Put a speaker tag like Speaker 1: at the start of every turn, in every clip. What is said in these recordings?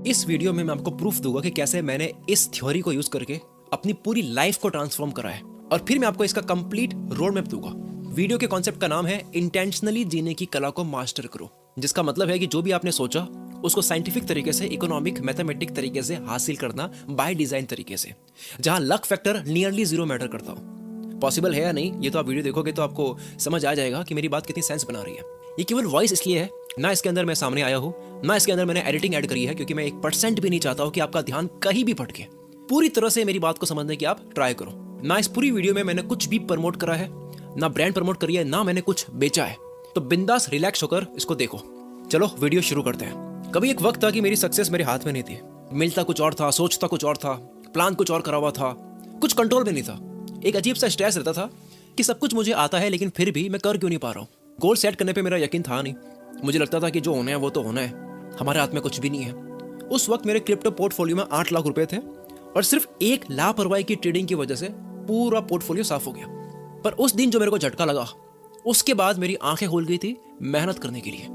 Speaker 1: इस वीडियो में मैं आपको प्रूफ दूंगा कि कैसे मैंने इस थ्योरी को यूज करके अपनी पूरी लाइफ को ट्रांसफॉर्म करा है, और फिर मैं आपको इसका कंप्लीट रोड मैप दूंगा। वीडियो के कॉन्सेप्ट का नाम है इंटेंशनली जीने की कला को मास्टर करो, जिसका मतलब है कि जो भी आपने सोचा उसको साइंटिफिक तरीके से, इकोनॉमिक, मैथमेटिक तरीके से हासिल करना, बाय डिजाइन तरीके से, जहां luck factor nearly zero matter करता हो। पॉसिबल है या नहीं ये तो आप वीडियो देखोगे तो आपको समझ आ जाएगा कि मेरी बात कितनी सेंस बना रही है। ये केवल वॉइस इसलिए है, ना इसके अंदर मैं सामने आया हूँ, ना इसके अंदर मैंने एडिटिंग ऐड करी है, क्योंकि मैं 1% भी नहीं चाहता हूँ कि आपका ध्यान कहीं भी भटके। पूरी तरह से मेरी बात को समझने की आप ट्राई करो। ना इस पूरी वीडियो में मैंने कुछ भी प्रमोट करा है, ना ब्रांड प्रमोट करी है, ना मैंने कुछ बेचा है। तो बिंदास रिलैक्स होकर इसको देखो। चलो वीडियो शुरू करते हैं। कभी एक वक्त था कि मेरी सक्सेस मेरे हाथ में नहीं थी। मिलता कुछ और था, सोचता कुछ और था, प्लान कुछ और करा हुआ था, कुछ कंट्रोल में नहीं था। एक अजीब सा स्ट्रेस रहता था कि सब कुछ मुझे आता है लेकिन फिर भी मैं कर क्यों नहीं पा रहा हूँ। गोल सेट करने पे मेरा यकीन था नहीं। मुझे लगता था कि जो होना है वो तो होना है, हमारे हाथ में कुछ भी नहीं है। उस वक्त मेरे क्रिप्टो पोर्टफोलियो में 8 लाख रुपए थे, और सिर्फ एक लापरवाही की ट्रेडिंग की वजह से पूरा पोर्टफोलियो साफ हो गया। पर उस दिन जो मेरे को झटका लगा, उसके बाद मेरी आंखें खुल गई थी मेहनत करने के लिए।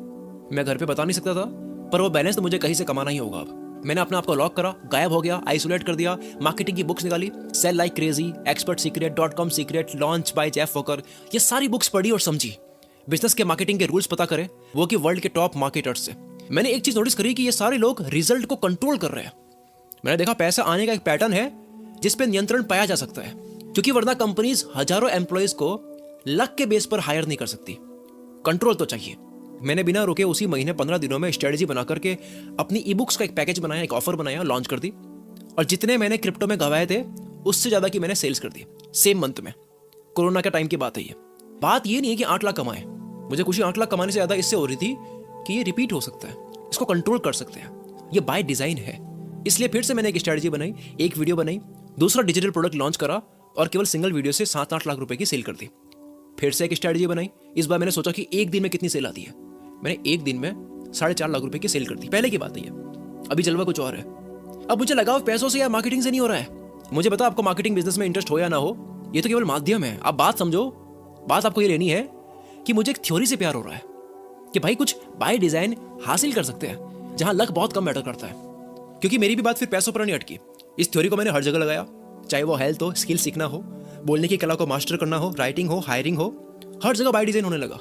Speaker 1: मैं घर पे बता नहीं सकता था, पर वो बैलेंस तो मुझे कहीं से कमाना ही होगा। अब मैंने अपने आप को लॉक करा, गायब हो गया, आइसोलेट कर दिया, मार्केटिंग की बुक्स निकाली, sell like crazy, expert secret, .com secret, launch by Jeff Walker, ये सारी बुक्स पढ़ी और समझी। बिजनेस के मार्केटिंग के रूल्स पता करे, वो कि वर्ल्ड के टॉप मार्केटर्स से। मैंने एक चीज नोटिस करी कि ये सारे लोग रिजल्ट को कंट्रोल कर रहे हैं। मैंने देखा पैसा आने का एक पैटर्न है जिस पे नियंत्रण पाया जा सकता है, क्योंकि वरना कंपनीज हजारों एम्प्लॉयज को लक के बेस पर हायर नहीं कर सकती। कंट्रोल तो चाहिए। मैंने बिना रुके उसी महीने 15 दिनों में स्ट्रेटेजी बना करके अपनी ई बुक्स का एक पैकेज बनाया, एक ऑफर बनाया, लॉन्च कर दी, और जितने मैंने क्रिप्टो में गवाए थे उससे ज्यादा की मैंने सेल्स कर दी सेम मंथ में। कोरोना का टाइम की बात है ये। बात ये नहीं है कि 8 लाख कमाए, मुझे खुशी 8 लाख कमाने से ज्यादा इससे हो रही थी कि ये रिपीट हो सकता है, इसको कंट्रोल कर सकते हैं, ये बाय डिजाइन है। इसलिए फिर से मैंने एक स्ट्रेटेजी बनाई, एक वीडियो बनाई, दूसरा डिजिटल प्रोडक्ट लॉन्च करा, और केवल सिंगल वीडियो से 7-8 लाख रुपए की सेल कर दी। फिर से एक स्ट्रेटेजी बनाई। इस बार मैंने सोचा कि एक दिन में कितनी सेल आती है। मैंने एक दिन में 4.5 लाख रुपए की सेल कर दी। पहले की बात है ये, अभी जलवा कुछ और है। अब मुझे लगाव पैसों से या मार्केटिंग से नहीं हो रहा है। मुझे पता आपको मार्केटिंग बिजनेस में इंटरेस्ट हो या ना हो, ये तो केवल माध्यम है। आप बात समझो। बात आपको ये लेनी है कि मुझे एक थ्योरी से प्यार हो रहा है कि भाई कुछ बाय डिजाइन हासिल कर सकते हैं जहां लक बहुत कम मैटर करता है। क्योंकि मेरी भी बात फिर पैसों पर नहीं अटकी। इस थ्योरी को मैंने हर जगह लगाया, चाहे वो हेल्थ हो, स्किल सीखना हो, बोलने की कला को मास्टर करना हो, राइटिंग हो, हायरिंग हो, हर जगह बाय डिजाइन होने लगा।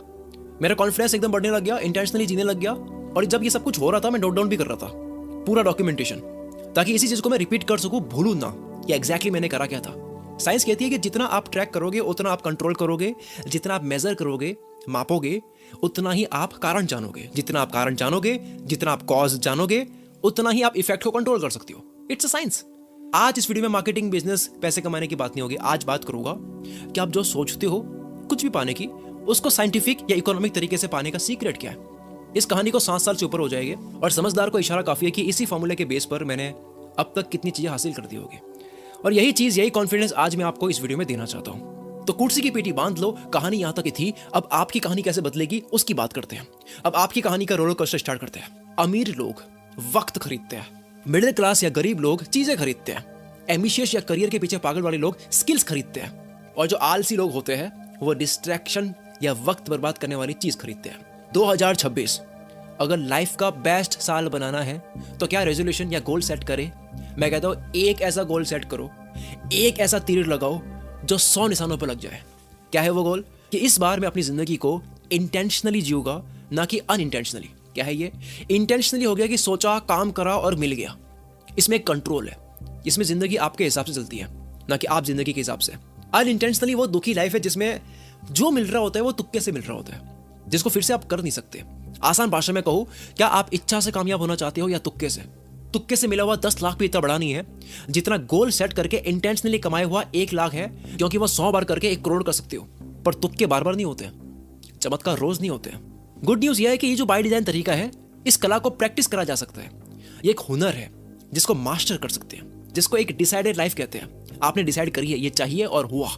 Speaker 1: मेरा कॉन्फिडेंस एकदम बढ़ने लग गया, इंटेंशनली जीने लग गया। और जब ये सब कुछ हो रहा था मैं नोट डाउन भी कर रहा था, पूरा डॉक्यूमेंटेशन, ताकि इसी चीज को मैं रिपीट कर सकूं, भूलूं ना कि एग्जैक्टली मैंने करा क्या था। साइंस कहती है कि जितना आप ट्रैक करोगे उतना आप कंट्रोल करोगे, जितना आप मेजर करोगे, मापोगे, उतना ही आप कारण जानोगे। जितना आप कारण जानोगे, जितना आप कॉज जानोगे, उतना ही आप इफेक्ट को कंट्रोल कर सकते हो। It's a science. आज इस वीडियो में मार्केटिंग, बिजनेस, पैसे कमाने की बात नहीं होगी। आज बात करूंगा कि आप जो सोचते हो कुछ भी पाने की, उसको साइंटिफिक या इकोनॉमिक तरीके से पाने का सीक्रेट क्या है। इस कहानी को 7 साल से ऊपर हो जाएगी, और समझदार को इशारा काफी है कि इसी फॉर्मूले के बेस पर मैंने अब तक कितनी चीजें हासिल कर दी होगी। और यही चीज, यही कॉन्फिडेंस आज मैं आपको इस वीडियो में देना चाहता हूं। तो कुर्सी की पेटी बांध लो, कहानी यहां तक ही थी। अब आपकी कहानी कैसे बदलेगी उसकी बात करते हैं। अब आपकी कहानी का रोलर कोस्टर स्टार्ट करते हैं। अमीर लोग वक्त खरीदते हैं, मिडिल क्लास या गरीब लोग चीजें खरीदते हैं, एम्बिशियस या करियर के पीछे पागल वाले लोग स्किल्स खरीदते हैं, और जो आलसी लोग होते हैं वो डिस्ट्रैक्शन या वक्त बर्बाद करने वाली चीज खरीदते हैं। 2026 अगर लाइफ का बेस्ट साल बनाना है तो क्या रेजोल्यूशन या गोल सेट करे? मैं कहता हूं एक ऐसा गोल सेट करो, एक ऐसा तीर लगाओ जो 100 निशानों पर लग जाए। क्या है वो गोल? कि इस बार मैं अपनी जिंदगी को इंटेंशनली जीऊंगा, ना कि अनइंटेंशनली। क्या है ये? इंटेंशनली हो गया कि सोचा, काम करा और मिल गया। इसमें एक कंट्रोल है, इसमें जिंदगी आपके हिसाब से चलती है, ना कि आप जिंदगी के हिसाब से। अनइंटेंशनली वो दुखी लाइफ है जिसमें जो मिल रहा होता है वो तुक्के से मिल रहा होता है, जिसको फिर से आप कर नहीं सकते। आसान भाषा में कहूं, क्या आप इच्छा से कामयाब होना चाहते हो या तुक्के से? तुक्के से मिला हुआ 10 लाख भी इतना बड़ा नहीं है जितना गोल सेट करके इंटेंशनली कमाया हुआ 1 लाख है, क्योंकि वो 100 बार करके 1 करोड़ कर सकते हो। पर तुक्के बार बार नहीं होते, चमत्कार रोज नहीं होते। गुड न्यूज यह है कि ये जो बाय डिजाइन तरीका है, इस कला को प्रैक्टिस करा जा सकता है। ये एक हुनर है जिसको मास्टर कर सकते हैं, जिसको एक डिसाइडेड लाइफ कहते हैं। आपने डिसाइड करी है, ये चाहिए और हुआ,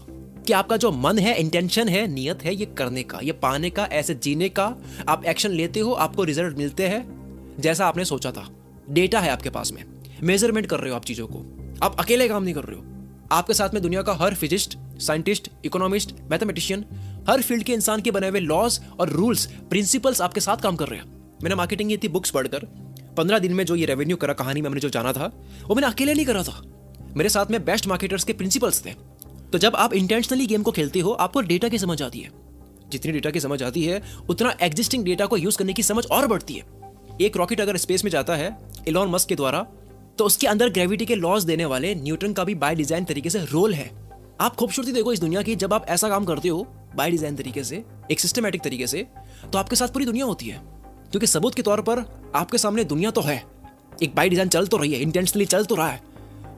Speaker 1: कि आपका जो मन है, इंटेंशन है, नियत है ये करने का, ये पाने का, ऐसे जीने का। आप एक्शन लेते हो, आपको रिजल्ट मिलते हैं जैसा आपने सोचा था। डेटा है आपके पास में, मेजरमेंट कर रहे हो आप चीजों को। आप अकेले काम नहीं कर रहे हो, आपके साथ में दुनिया का हर फिजिस्ट, साइंटिस्ट, इकोनॉमिस्ट, मैथमेटिशियन, हर फील्ड के इंसान के बने हुए लॉज और रूल्स, प्रिंसिपल्स आपके साथ काम कर रहे हैं। मैंने मार्केटिंग की थी बुक्स पढ़कर, 15 दिन में जो ये रेवेन्यू करा, कहानी में हमने जो जाना था, वो मैंने अकेले नहीं करा था, मेरे साथ में बेस्ट मार्केटर्स के प्रिंसिपल्स थे। तो जब आप इंटेंशनली गेम को खेलते हो, आपको डेटा की समझ आती है। जितनी डेटा की समझ आती है, उतना एग्जिस्टिंग डेटा को यूज करने की समझ और बढ़ती है। एक रॉकेट अगर स्पेस में जाता है इलॉन मस्क के द्वारा, तो उसके अंदर ग्रेविटी के लॉज देने वाले न्यूटन का भी बाय डिजाइन तरीके से रोल है। आप खूबसूरती देखो इस दुनिया की, जब आप ऐसा काम करते हो बाय डिजाइन तरीके से, एक सिस्टमैटिक तरीके से, तो आपके साथ पूरी दुनिया होती है। क्योंकि सबूत के तौर पर आपके सामने दुनिया तो है, एक बाय डिजाइन चल तो रही है, इंटेंशनली चल तो रहा है।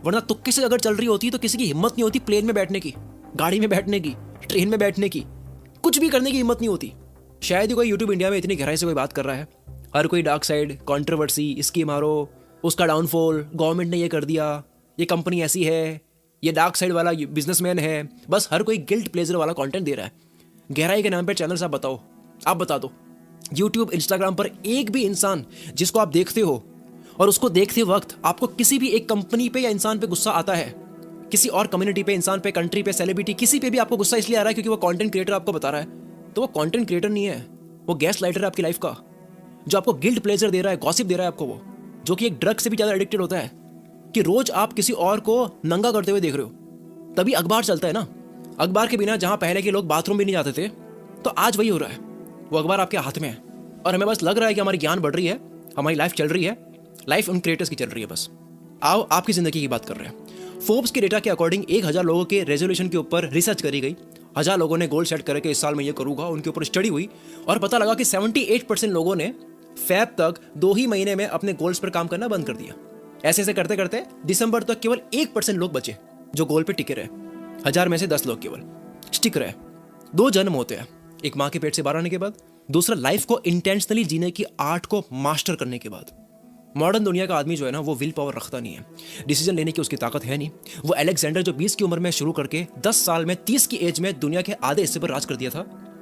Speaker 1: वरना तुक्के से अगर चल रही होती तो किसी की हिम्मत नहीं होती प्लेन में बैठने की, गाड़ी में बैठने की, ट्रेन में बैठने की, कुछ भी करने की हिम्मत नहीं होती। शायद ही कोई यूट्यूब इंडिया में इतनी गहराई से कोई बात कर रहा है। हर कोई डार्क साइड, कंट्रोवर्सी, इसकी मारो, उसका डाउनफॉल, गवर्नमेंट ने ये कर दिया, ये कंपनी ऐसी है, ये डार्क साइड वाला बिजनेसमैन है। बस हर कोई गिल्ट प्लेजर वाला कंटेंट दे रहा है। गहराई के नाम पे चैनल आप बताओ, आप बता दो यूट्यूब, इंस्टाग्राम पर एक भी इंसान जिसको आप देखते हो और उसको देखते वक्त आपको किसी भी एक कंपनी पे या इंसान पे गुस्सा आता है, किसी और कम्युनिटी पे, इंसान पे, कंट्री पे, सेलिब्रिटी, किसी पे भी आपको गुस्सा इसलिए आ रहा है क्योंकि वो कंटेंट क्रिएटर आपको बता रहा है, तो वो कंटेंट क्रिएटर नहीं है, वो गैस लाइटर है आपकी लाइफ का, जो आपको गिल्ट प्लेजर दे रहा है, गॉसिप दे रहा है आपको, वो जो कि एक ड्रग से भी ज्यादा एडिक्टेड होता है कि रोज आप किसी और को नंगा करते हुए देख रहे हो। तभी अखबार चलता है ना। अखबार के बिना जहां पहले के लोग बाथरूम भी नहीं जाते थे, तो आज वही हो रहा है। वो अखबार आपके हाथ में है और हमें बस लग रहा है कि हमारी ज्ञान बढ़ रही है, हमारी लाइफ चल रही है, लाइफ उन क्रिएटर्स की चल रही है। बस आओ आपकी जिंदगी की बात कर रहे हैं। फोर्ब्स के डेटा के अकॉर्डिंग 1000 लोगों के रेजोल्यूशन के ऊपर रिसर्च करी गई। 1000 लोगों ने गोल सेट करके इस साल में ये करूंगा, उनके ऊपर स्टडी हुई और पता लगा कि 78% लोगों ने फैब तक 2 ही महीने में अपने गोल्स पर काम करना बंद कर दिया। ऐसे ऐसे करते करते दिसंबर तक केवल 1% लोग बचे जो गोल पे टिके रहे। 1000 में से 10 लोग केवल स्टिक रहे। 2 जन्म होते हैं, एक माँ के पेट से बाहर आने के बाद, दूसरा लाइफ को इंटेंशनली जीने की आर्ट को मास्टर करने के बाद। मॉडर्न दुनिया का आदमी जो है ना, वो विल पावर रखता नहीं है, डिसीजन लेने की उसकी ताकत है नहीं। वो अलेक्जेंडर जो 20 की उम्र में शुरू करके 10 साल में 30 की एज में दुनिया के आधे हिस्से पर राज कर दिया था।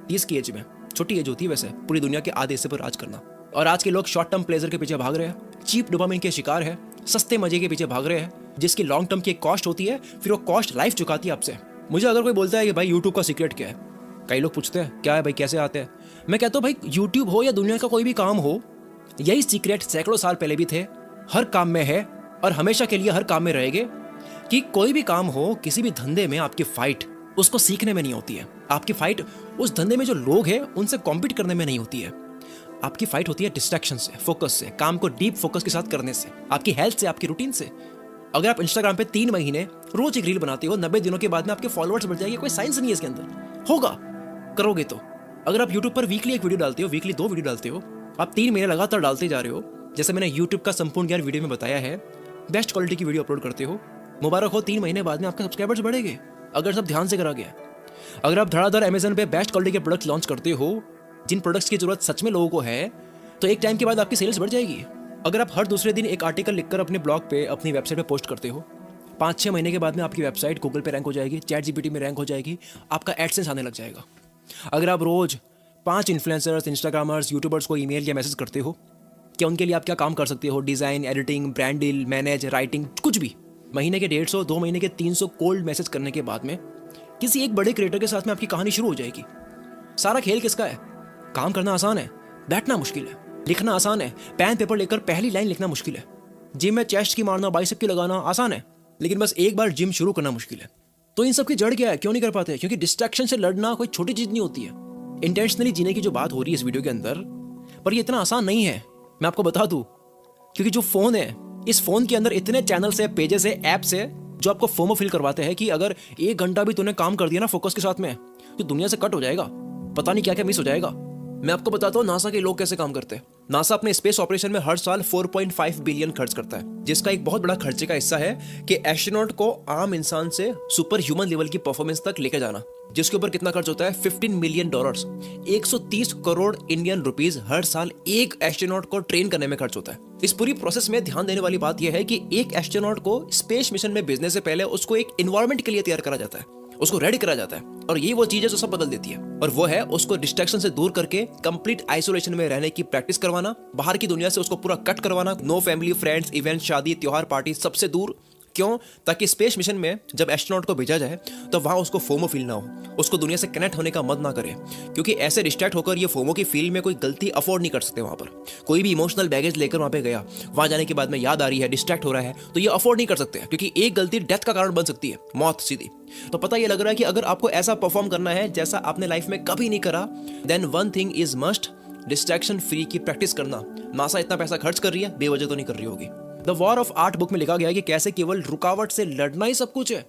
Speaker 1: 30 की एज में, छोटी एज होती है वैसे पूरी दुनिया के आधे हिस्से पर राज करना। और आज के लोग शॉर्ट टर्म प्लेजर के पीछे भाग रहे हैं, चीप डोपामिन के शिकार है, सस्ते मजे के पीछे भाग रहे हैं, जिसकी लॉन्ग टर्म की एक कॉस्ट होती है, फिर वो कॉस्ट लाइफ चुकाती है आपसे। मुझे अगर कोई बोलता है कि भाई यूट्यूब का सीक्रेट क्या है, कई लोग पूछते हैं क्या है भाई, कैसे आते हैं, मैं कहता हूँ भाई यूट्यूब हो या दुनिया का कोई भी काम हो, यही सीक्रेट सैकड़ों साल पहले भी थे, हर काम में है और हमेशा के लिए हर काम में रहेंगे। कि कोई भी काम हो, किसी भी धंधे में आपकी फाइट उसको सीखने में नहीं होती है, आपकी फाइट उस धंधे में जो लोग हैं उनसे कॉम्पीट करने में नहीं होती है। आपकी फाइट होती है डिस्ट्रैक्शन से, फोकस से, काम को डीप फोकस के साथ करने से, आपकी हेल्थ से, आपकी रूटीन से। अगर आप इंस्टाग्राम पे 3 महीने रोज एक रील बनाते हो, 90 दिनों के बाद में आपके फॉलोअर्स बढ़ जाएंगे, कोई साइंस नहीं है इसके अंदर, होगा करोगे तो। अगर आप यूट्यूब पर वीकली एक वीडियो डालते हो, वीकली 2 वीडियो डालते हो, आप 3 महीने लगातार डालते जा रहे हो, जैसे मैंने यूट्यूब का संपूर्ण ज्ञान वीडियो में बताया है, बेस्ट क्वालिटी की वीडियो अपलोड करते हो, मुबारक हो, 3 महीने बाद में आपके सब्सक्राइबर्स बढ़ेंगे अगर सब ध्यान से करा गया। अगर आप धड़ाधड़ अमेजन पे बेस्ट क्वालिटी के प्रोडक्ट लॉन्च करते हो, जिन प्रोडक्ट्स की जरूरत सच में लोगों को है, तो एक टाइम के बाद आपकी सेल्स बढ़ जाएगी। अगर आप हर दूसरे दिन एक आर्टिकल लिखकर अपने ब्लॉग पे, अपनी वेबसाइट पे पोस्ट करते हो, 5-6 महीने के बाद में आपकी वेबसाइट गूगल पे रैंक हो जाएगी, चैट जीपीटी में रैंक हो जाएगी, आपका एडसेंस आने लग जाएगा। अगर आप रोज 5 इन्फ्लुएंसर्स, इंस्टाग्रामर्स, यूट्यूबर्स को ईमेल या मैसेज करते हो कि उनके लिए आप क्या काम कर सकते हो, design, editing, brand deal, manage, writing, कुछ भी, महीने के 150, 2 महीने के 300 कोल्ड मैसेज करने के बाद में किसी एक बड़े क्रिएटर के साथ में आपकी कहानी शुरू हो जाएगी। सारा खेल किसका है? काम करना आसान है, बैठना मुश्किल है, लिखना आसान है, पेन पेपर लेकर पहली लाइन लिखना मुश्किल है, जिम में चेस्ट की मारना, बाइसेप की लगाना आसान है, लेकिन बस एक बार जिम शुरू करना मुश्किल है। तो इन सब की जड़ क्या है, क्यों नहीं कर पाते? क्योंकि डिस्ट्रैक्शन से लड़ना कोई छोटी चीज नहीं होती है। इंटेंशनली जीने की जो बात हो रही है इस वीडियो के अंदर, पर ये इतना आसान नहीं है, मैं आपको बता दूं। क्योंकि जो फोन है, इस फोन के अंदर इतने चैनल्स है, पेजेस है, एप्स है, जो आपको फोमो फील करवाते हैं कि अगर 1 घंटा भी तूने काम कर दिया ना फोकस के साथ में, तो दुनिया से कट हो जाएगा, पता नहीं क्या क्या मिस हो जाएगा। मैं आपको बताता हूँ नासा के लोग कैसे काम करते हैं। नासा अपने स्पेस ऑपरेशन में हर साल 4.5 बिलियन खर्च करता है, जिसका एक बहुत बड़ा खर्चे का हिस्सा है कि एस्ट्रोनॉट को आम इंसान से सुपर ह्यूमन लेवल की परफॉर्मेंस तक लेकर जाना, जिसके ऊपर कितना खर्च होता है? $15 मिलियन, 130 करोड़ इंडियन रुपीस हर साल एक एस्ट्रोनॉट को ट्रेन करने में खर्च होता है। इस पूरी प्रोसेस में ध्यान देने वाली बात यह है कि एक एस्ट्रोनॉट को स्पेस मिशन में भेजने से पहले उसको एक एनवायरनमेंट के लिए तैयार करा जाता है, उसको रेडी करा जाता है, और ये वो चीज है जो सब बदल देती है। और वो है उसको डिस्ट्रैक्शन से दूर करके कंप्लीट आइसोलेशन में रहने की प्रैक्टिस करवाना, बाहर की दुनिया से उसको पूरा कट करवाना, नो फैमिली, फ्रेंड्स, इवेंट, शादी, त्योहार, पार्टी, सबसे दूर, क्यों? ताकि स्पेस मिशन में जब एस्ट्रोनॉट को भेजा जाए तो वहां उसको फोमो फील ना हो, उसको दुनिया से कनेक्ट होने का मन ना करे, क्योंकि ऐसे डिस्ट्रैक्ट होकर ये फोमो की फील में कोई गलती अफोर्ड नहीं कर सकते। वहां पर कोई भी इमोशनल बैगेज लेकर वहां पे गया, वहां जाने के बाद में याद आ रही है, डिस्ट्रैक्ट हो रहा है, तो ये अफोर्ड नहीं कर सकते, क्योंकि एक गलती डेथ का कारण बन सकती है, मौत सीधी। तो पता ये लग रहा है कि अगर आपको ऐसा परफॉर्म करना है जैसा आपने लाइफ में कभी नहीं करा, then one thing is must, distraction free की प्रैक्टिस करना। नासा इतना पैसा खर्च कर रही है, बेवजह तो नहीं कर रही होगी। The war of art book में लिखा गया है कि कैसे केवल रुकावट से लड़ना ही सब कुछ है,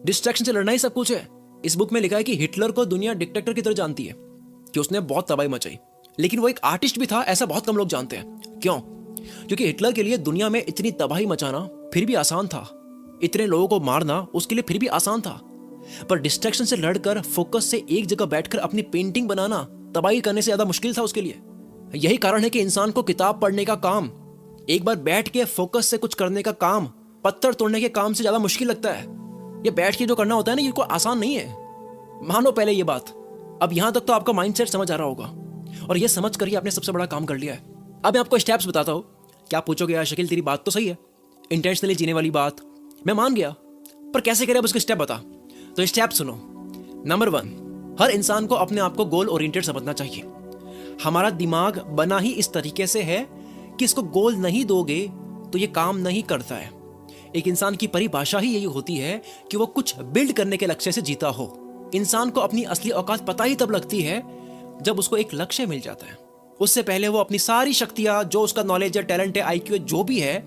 Speaker 1: डिस्ट्रैक्शन से लड़ना ही सब कुछ है। इस बुक में लिखा है कि हिटलर को दुनिया डिक्टेटर की तरह जानती है कि उसने बहुत तबाही मचाई, लेकिन वो एक आर्टिस्ट भी था, ऐसा बहुत कम लोग जानते हैं। क्यों? क्योंकि हिटलर के लिए दुनिया में इतनी तबाही मचाना फिर भी आसान था, इतने लोगों को मारना उसके लिए फिर भी आसान था, पर डिस्ट्रैक्शन से लड़कर फोकस से एक जगह बैठकर अपनी पेंटिंग बनाना तबाही करने से ज्यादा मुश्किल था उसके लिए। यही कारण है कि इंसान को किताब पढ़ने का काम, एक बार बैठ के फोकस से कुछ करने का काम, पत्थर तोड़ने के काम से ज्यादा मुश्किल लगता है। ये बैठ के जो करना होता है ना, ये कोई आसान नहीं है। मानो पहले ये बात। अब यहां तक तो आपका माइंडसेट समझ आ रहा होगा, और ये समझ कर ही आपने सबसे बड़ा काम कर लिया है। अब मैं आपको स्टेप्स बताता हूं। क्या पूछोगे यार शकील, तेरी बात तो सही है, इंटेंशनली जीने वाली बात मैं मान गया, पर कैसे करें अब उसके स्टेप बता। तो स्टेप सुनो। नंबर 1, हर इंसान को अपने आप को गोल ओरिएंटेड समझना चाहिए। हमारा दिमाग बना ही इस तरीके से है कि इसको गोल नहीं दोगे तो ये काम नहीं करता है। एक इंसान की परिभाषा ही यही होती है कि वो कुछ बिल्ड करने के लक्ष्य से जीता हो। इंसान को अपनी असली औकात पता ही तब लगती है जब उसको एक लक्ष्य मिल जाता है। उससे पहले वो अपनी सारी शक्तियां, जो उसका नॉलेज है, टैलेंट है, आईक्यू है, जो भी है,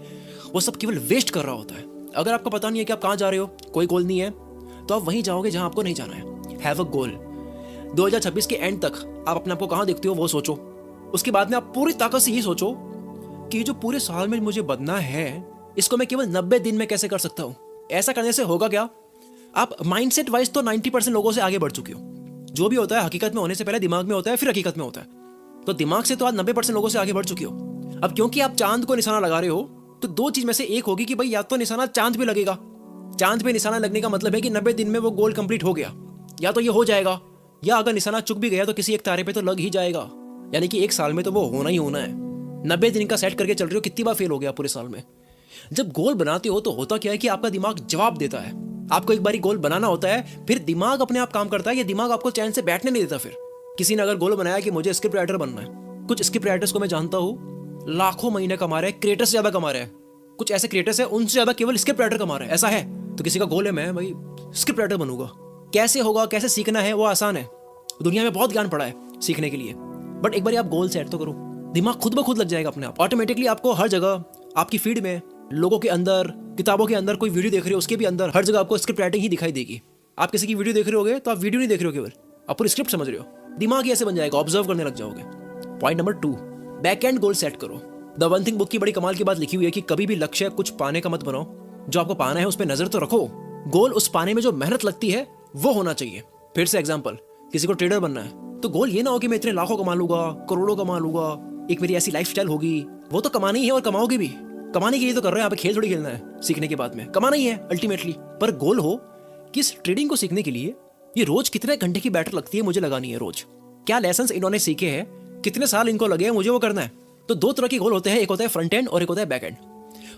Speaker 1: वो सब केवल वेस्ट कर रहा होता है। अगर आपको पता नहीं है कि आप कहां जा रहे हो, कोई गोल नहीं है, तो आप वहीं जाओगे जहां आपको नहीं जाना है। हैव अ गोल। 2026 के एंड तक आप अपने आप को कहां देखते हो वो सोचो। उसके बाद में आप पूरी ताकत से ये सोचो कि जो पूरे साल में मुझे बनना है, इसको मैं केवल 90 दिन में कैसे कर सकता हूं। ऐसा करने से होगा क्या? आप माइंडसेट वाइज तो 90% लोगों से आगे बढ़ चुके हो। जो भी होता है हकीकत में होने से पहले दिमाग में होता है, फिर हकीकत में होता है। तो दिमाग से तो आज 90% लोगों से आगे बढ़ चुके हो। अब क्योंकि आप चांद को निशाना लगा रहे हो, तो दो चीज में से एक होगी कि भाई या तो निशाना चांद पे लगेगा। चांद पे निशाना लगने का मतलब है कि 90 दिन में वो गोल कंप्लीट हो गया, या तो ये हो जाएगा, या अगर निशाना चुक भी गया तो किसी एक तारे पे तो लग ही जाएगा। यानी कि एक साल में तो वो होना ही होना है। 90 दिन का सेट करके चल रहे हो, कितनी बार फेल हो गया पूरे साल में। जब गोल बनाते हो तो होता क्या है कि आपका दिमाग जवाब देता है। आपको एक बारी गोल बनाना होता है, फिर दिमाग अपने आप काम करता है। ये दिमाग आपको चैन से बैठने नहीं देता। फिर किसी ने अगर गोल बनाया कि मुझे स्क्रिप्ट राइटर बनना है, कुछ स्क्रिप्ट राइटर्स को मैं जानता हूँ लाखों महीने कमा रहे हैं, क्रिएटर्स से ज्यादा कमा रहे हैं। कुछ ऐसे क्रिएटर्स हैं उनसे ज्यादा केवल स्क्रिप्ट राइटर कमा रहे हैं, ऐसा है। तो किसी का गोल है मैं भाई स्क्रिप्ट राइटर बनूंगा, कैसे होगा, कैसे सीखना है, वो आसान है। दुनिया में बहुत ज्ञान पड़ा है सीखने के लिए, बट एक बार आप गोल सेट तो करो, दिमाग खुद ब खुद लग जाएगा अपने आप। ऑटोमेटिकली आपको हर जगह, आपकी फीड में, लोगों के अंदर, किताबों के अंदर, कोई वीडियो देख रहे हो उसके भी अंदर, हर जगह आपको स्क्रिप्ट राइटिंग ही दिखाई देगी। आप किसी की वीडियो देख रहे होगे तो आप वीडियो नहीं देख रहे हो केवल, आप पूरी स्क्रिप्ट समझ रहे हो। दिमाग ही ऐसे बन जाएगा, ऑब्जर्व करने लग जाओगे। Point number 2, back and goal set करो। द वन थिंग बुक की बड़ी कमाल की बात लिखी हुई है कि कभी भी लक्ष्य कुछ पाने का मत बनाओ, जो आपको पाना है उस पर नजर तो रखो। गोल उस पाने में जो मेहनत लगती है वो होना चाहिए। फिर से एग्जांपल, किसी को ट्रेडर बनना है तो गोल ये ना हो कि मैं इतने लाखों कमा लूंगा, करोड़ों कमा लूंगा, एक मेरी ऐसी लाइफस्टाइल होगी। वो तो कमानी ही है और कमाओगे भी, कमाने के लिए तो कर रहे हैं। यहाँ पे खेल थोड़ी खेलना है, सीखने के बाद में कमाना ही है अल्टीमेटली। पर गोल हो कि इस ट्रेडिंग को सीखने के लिए ये रोज कितने घंटे की बैटरी लगती है मुझे लगानी है, रोज क्या लेसन इन्होंने सीखे हैं, कितने साल इनको लगे हैं, मुझे वो करना है। तो दो तरह के गोल होते हैं, एक होता है फ्रंट एंड और एक होता है बैक एंड।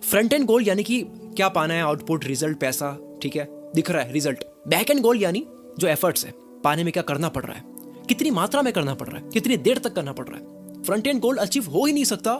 Speaker 1: फ्रंट एंड गोल यानी कि क्या पाना है, आउटपुट, रिजल्ट, पैसा, ठीक है, दिख रहा है रिजल्ट। बैक एंड गोल यानी जो एफर्ट्स है, पाने में क्या करना पड़ रहा है, कितनी मात्रा में करना पड़ रहा है, कितनी देर तक करना पड़ रहा है। फ्रंट एंड गोल अचीव हो ही नहीं सकता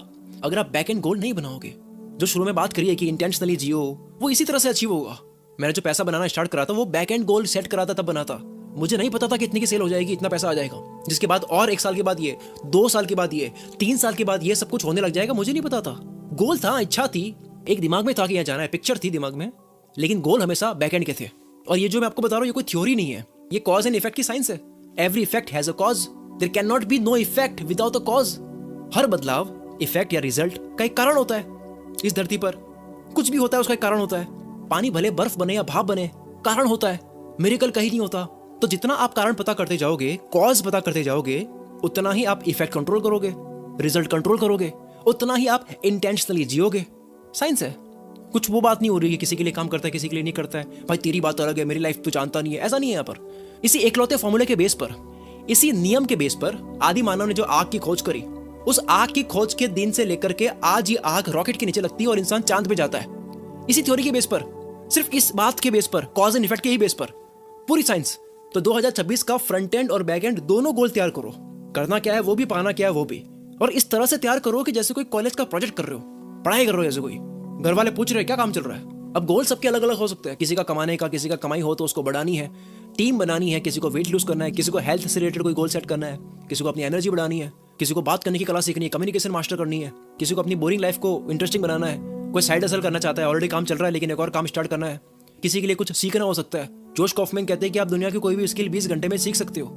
Speaker 1: अगर आप बैक एंड गोल नहीं बनाओगे। जो शुरू में बात करी है कि इंटेंशनली जियो, वो इसी तरह से अचीव होगा। मैंने जो पैसा बनाना स्टार्ट करा था वो बैक एंड गोल सेट करा था, तब बना था। मुझे नहीं पता था कि इतनी की सेल हो जाएगी, इतना पैसा आ जाएगा, जिसके बाद और 1 साल के बाद ये, 2 साल के बाद ये, 3 साल के बाद ये सब कुछ होने लग जाएगा। मुझे नहीं पता था। गोल था, इच्छा थी, एक दिमाग में था कि यहाँ जाना है, पिक्चर थी दिमाग में, लेकिन गोल हमेशा बैक एंड के थे। और ये जो मैं आपको बता रहा हूँ ये कोई थ्योरी नहीं है, ये कॉज एंड इफेक्ट की साइंस है। Every effect has a cause, there can not be no effect without a cause. हर बदलाव, इफेक्ट या रिजल्ट का एक कारण होता है। इस धरती पर कुछ भी होता है उसका एक कारण होता है। पानी भले बर्फ बने या भाप बने, कारण होता है, मिरेकल कहीं नहीं होता। तो जितना आप कारण पता करते जाओगे, कॉज पता करते जाओगे, उतना ही आप इफेक्ट कंट्रोल करोगे, रिजल्ट कंट्रोल करोगे, उतना ही आप इंटेंशनली जियोगे। साइंस है, कुछ वो बात नहीं हो रही है किसी के लिए काम करता है किसी के लिए नहीं करता है। भाई तेरी बात अलग है, मेरी लाइफ तो जानता नहीं है, ऐसा नहीं है। यहाँ पर इसी एकलौते फॉर्मूले के बेस पर, इसी नियम के बेस पर आदि मानव ने जो आग की खोज करी, उस आग की खोज के दिन से लेकर के आज ये आग रॉकेट के नीचे लगती है और इंसान चांद पे जाता है। इसी थ्योरी के बेस पर सिर्फ इस बात के बेस पर, कॉज एंड इफेक्ट के ही बेस पर, पूरी साइंस। तो 2026 का फ्रंट एंड और बैक एंड दोनों गोल तैयार करो। करना क्या है वो भी, पाना क्या है वो भी, और इस तरह से तैयार करो कि जैसे कोई कॉलेज का प्रोजेक्ट कर रहे हो, पढ़ाई कर रहे हो जैसे कोई। घर वाले पूछ रहे हैं क्या काम चल रहा है। अब गोल सबके अलग अलग हो सकते हैं, किसी का कमाने का, किसी का कमाई हो तो उसको बढ़ानी है, टीम बनानी है, किसी को वेट लूज करना है, किसी को हेल्थ से रिलेटेड कोई गोल सेट करना है, किसी को अपनी एनर्जी बढ़ानी है, किसी को बात करने की कला सीखनी है, कम्युनिकेशन मास्टर करनी है, किसी को अपनी बोरिंग लाइफ को इंटरेस्टिंग बनाना है, कोई साइड हसल करना चाहता है, ऑलरेडी काम चल रहा है लेकिन एक और काम स्टार्ट करना है, किसी के लिए कुछ सीखना हो सकता है। जोश कॉफमैन कहते हैं कि आप दुनिया की कोई भी स्किल 20 घंटे में सीख सकते हो,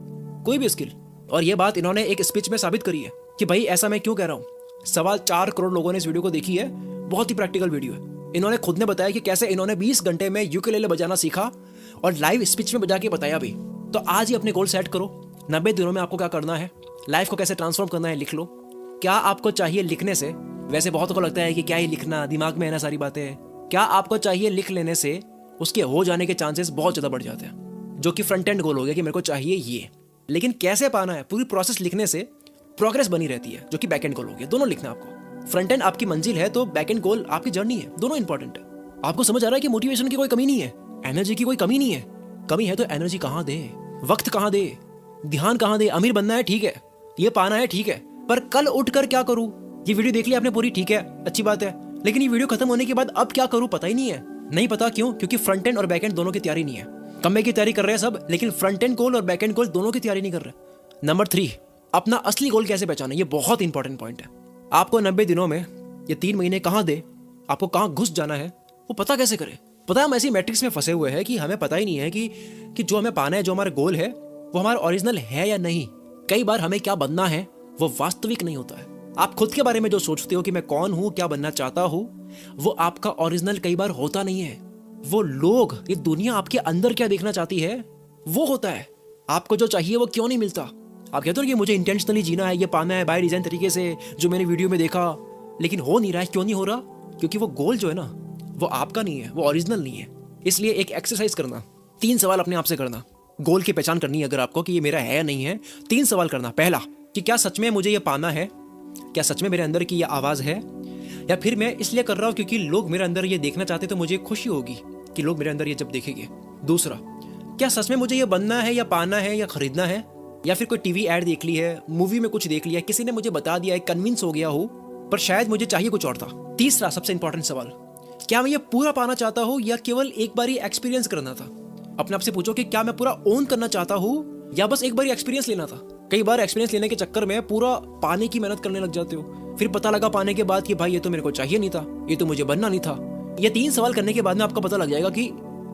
Speaker 1: कोई भी स्किल। और ये बात इन्होंने एक स्पीच में साबित करी है कि भाई ऐसा मैं क्यों कह रहा हूँ। 4.25 करोड़ लोगों ने इस वीडियो को देखी है, बहुत ही प्रैक्टिकल वीडियो है। इन्होंने खुद ने बताया कि कैसे इन्होंने 20 घंटे में यूकेलेले बजाना सीखा और लाइव स्पीच में बजा के बताया भी। तो आज ही अपने गोल सेट करो। 90 दिनों में आपको क्या करना है, लाइफ को कैसे ट्रांसफॉर्म करना है, लिख लो। क्या आपको चाहिए लिखने से? वैसे बहुतों को लगता है कि क्या ही लिखना, दिमाग में है ना सारी बातें। क्या आपको चाहिए लिख लेने से उसके हो जाने के चांसेस बहुत ज़्यादा बढ़ जाते हैं, जो कि फ्रंट एंड गोल हो गया कि मेरे को चाहिए ये। लेकिन कैसे पाना है, पूरी प्रोसेस लिखने से प्रोग्रेस बनी रहती है, जो कि बैक एंड गोल हो गया। दोनों लिखना आपको। फ्रंट एंड आपकी मंजिल है तो बैक एंड गोल आपकी जर्नी है, दोनों इंपॉर्टेंट है। आपको समझ आ रहा है कि मोटिवेशन की कोई कमी नहीं है, एनर्जी की कोई कमी नहीं है। कमी है तो एनर्जी कहाँ दे, वक्त कहाँ दे, ध्यान कहाँ दे। अमीर बनना है ठीक है, ये पाना है ठीक है, पर कल उठकर क्या करूं? ये वीडियो देख ली आपने पूरी, ठीक है, अच्छी बात है, लेकिन ये वीडियो खत्म होने के बाद अब क्या करूं पता ही नहीं है। नहीं पता क्यों? क्योंकि फ्रंट एंड और बैक एंड दोनों की तैयारी नहीं है। कमबैक की तैयारी कर रहे हैं सब, लेकिन फ्रंट एंड गोल और बैक एंड गोल दोनों की तैयारी नहीं कर रहे। नंबर 3, अपना असली गोल कैसे पहचाने। ये बहुत इंपॉर्टेंट पॉइंट है। आपको 90 दिनों में ये 3 महीने कहाँ दे, आपको कहाँ घुस जाना है, वो पता कैसे करें। पता है हम ऐसी मैट्रिक्स में फंसे हुए हैं कि हमें पता ही नहीं है कि जो हमें पाना है, जो हमारा गोल है वो हमारा ओरिजिनल है या नहीं। कई बार हमें क्या बनना है वो वास्तविक नहीं होता है। आप खुद के बारे में जो सोचते हो कि मैं कौन हूं, क्या बनना चाहता हूं, वो आपका ओरिजिनल कई बार होता नहीं है। वो लोग, ये दुनिया आपके अंदर क्या देखना चाहती है वो होता है। आपको जो चाहिए वो क्यों नहीं मिलता। आप कहते हो कि मुझे इंटेंशनली जीना है, ये पाना है बाय डिजाइन तरीके से, जो मैंने वीडियो में देखा, लेकिन हो नहीं रहा है। क्यों नहीं हो रहा? क्योंकि वो गोल जो है ना वो आपका नहीं है, वो ओरिजिनल नहीं है। इसलिए एक एक्सरसाइज करना, 3 सवाल अपने आप से करना। गोल की पहचान करनी है अगर आपको कि ये मेरा है या नहीं है, 3 सवाल करना। पहला, कि क्या सच में मुझे ये पाना है, क्या सच में मेरे अंदर की ये आवाज़ है, या फिर मैं इसलिए कर रहा हूँ क्योंकि लोग मेरे अंदर ये देखना चाहते तो मुझे खुशी होगी कि लोग मेरे अंदर ये जब देखेंगे। दूसरा, क्या सच में मुझे ये बनना है या पाना है या खरीदना है, या फिर कोई टीवी ऐड देख ली है, मूवी में कुछ देख लिया, किसी ने मुझे बता दिया है, कन्विंस हो गया हो, पर शायद मुझे चाहिए कुछ और था। तीसरा सबसे इंपॉर्टेंट सवाल, क्या मैं ये पूरा पाना चाहता हूँ या केवल एक बार ही एक्सपीरियंस करना था। अपने आप से पूछो कि क्या मैं पूरा ओन करना चाहता हूँ या बस एक बार एक्सपीरियंस लेना था। कई बार एक्सपीरियंस लेने के चक्कर में पूरा पाने की मेहनत करने लग जाते हो, फिर पता लगा पाने के बाद कि भाई ये तो मेरे को चाहिए नहीं था, ये तो मुझे बनना नहीं था। ये 3 सवाल करने के बाद में आपको पता लग जाएगा कि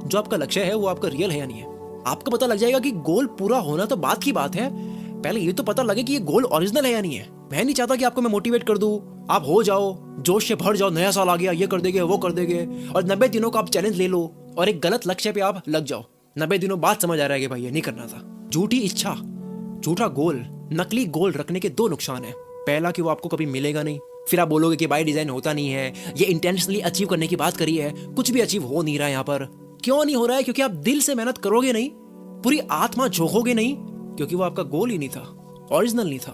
Speaker 1: जो आपका लक्ष्य है वो आपका रियल है या नहीं है। आपको पता लग जाएगा कि गोल पूरा होना तो बात की बात है, पहले ये तो पता लगे कि ये गोल ओरिजिनल है या नहीं है। मैं नहीं चाहता कि आपको मैं मोटिवेट कर दूं, आप हो जाओ, जोश से भर जाओ, नया साल आ गया, ये कर देंगे वो कर देंगे, और 90 दिनों का आप चैलेंज ले लो और एक गलत लक्ष्य पे आप लग जाओ। 90 दिनों बाद समझ आ रहा है कि भाई ये नहीं करना था। झूठी इच्छा, झूठा गोल, नकली गोल रखने के 2 नुकसान है। पहला कि वो आपको कभी मिलेगा नहीं, फिर आप बोलोगे कि बाय डिजाइन होता नहीं है, ये इंटेंशनली अचीव करने की बात करी है, कुछ भी अचीव हो नहीं रहा है यहाँ पर। क्यों नहीं हो रहा है? क्योंकि आप दिल से मेहनत करोगे नहीं, पूरी आत्मा झोंकोगे नहीं, क्योंकि वो आपका गोल ही नहीं था, ओरिजिनल नहीं था।